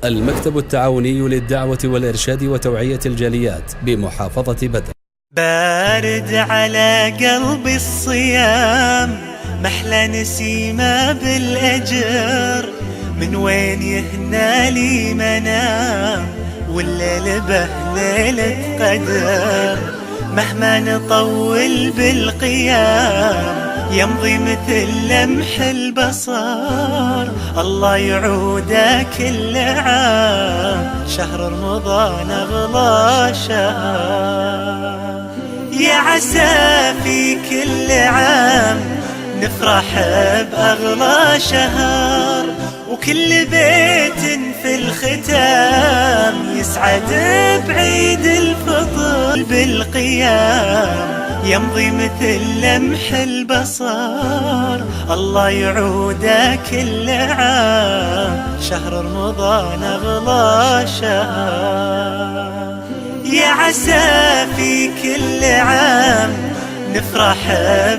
المكتب التعاوني للدعوة والإرشاد وتوعية الجاليات بمحافظة بدر. بارد على قلبي الصيام، محلى نسيمة بالأجر، من وين يهنى لي منام والليل به ليلة قدر. مهما نطول بالقيام يمضي مثل لمح البصر، الله يعوده كل عام، شهر رمضان أغلى شهر. يا عسى في كل عام نفرح بأغلى شهر، وكل بيت في الختام يسعد بعيد الفطر. بالقيام يمضي مثل لمح البصر، الله يعوده كل عام، شهر رمضان أغلى شهر. يا عسى في كل عام نفرح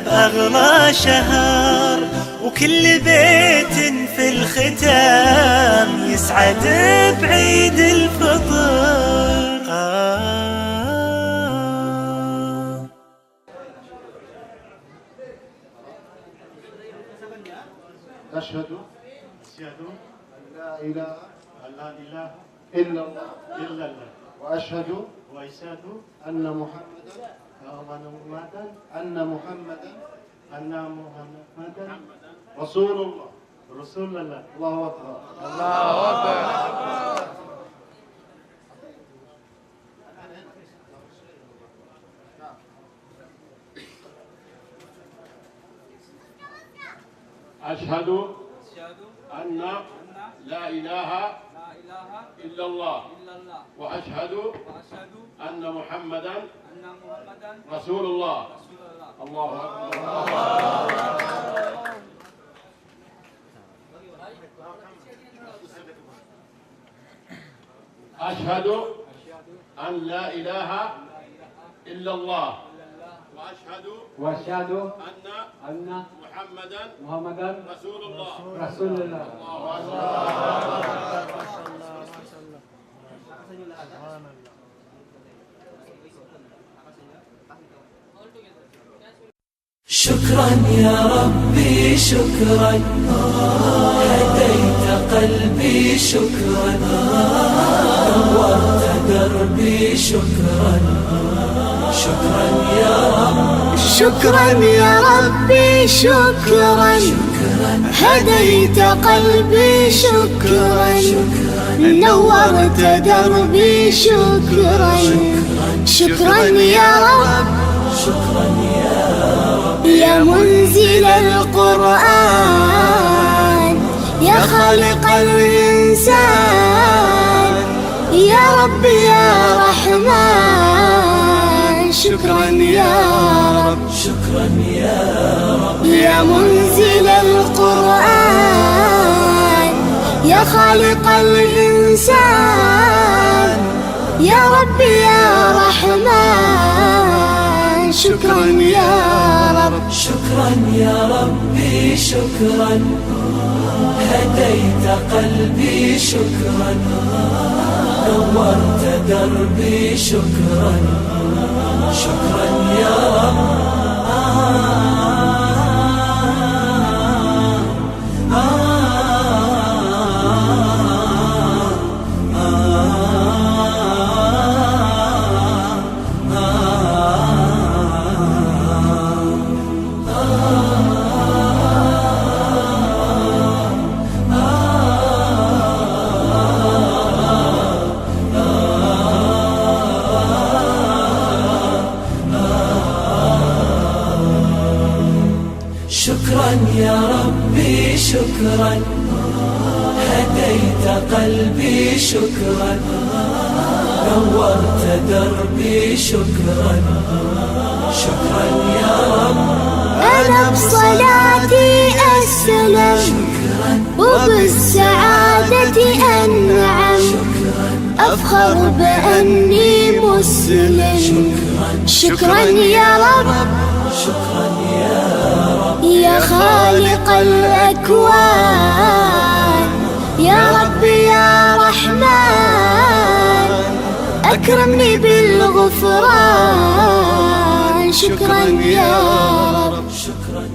بأغلى شهر، وكل بيت في الختام يسعد بعيد الفطر. أشهد أن لا إله إلا الله وأشهد أن محمدا رسول الله. الله أكبر. أشهد أن لا إله إلا الله وأشهد أن محمدا رسول الله. الله أكبر. أشهد أن لا إله إلا الله وأشهد أن محمدا رسول الله. شكرا يا ربي شكرا، هديت قلبي شكرا، نورت دربي شكرا. شكرا يا رب، شكرا يا ربي شكرا، هديت قلبي شكرا، نورت دربي شكرا. شكرا يا رب، شكرا يا رب، يا منزل القرآن، يا خالق الإنسان، يا رب يا رحمن. شكرا يا رب، شكرا يا رب، يا منزل القرآن، يا خالق الإنسان، يا رب يا رحمن. شكرا يا رب، شكرا يا ربي شكرا، هديت قلبي شكرا، نورت دربي شكرا. شكرا يا رب، شكرا يا ربي شكرا، هديت قلبي شكرا، نورت دربي شكرا. شكرا يا رب، أنا بصلاتي أسلم، وبالسعادة أنعم، أفخر بأني مسلم. شكرا يا رب، شكرا يا رب، يا خالق الأكوان، يا رب يا رحمن. أكرمني بالغفران. شكرا يا رب. شكرا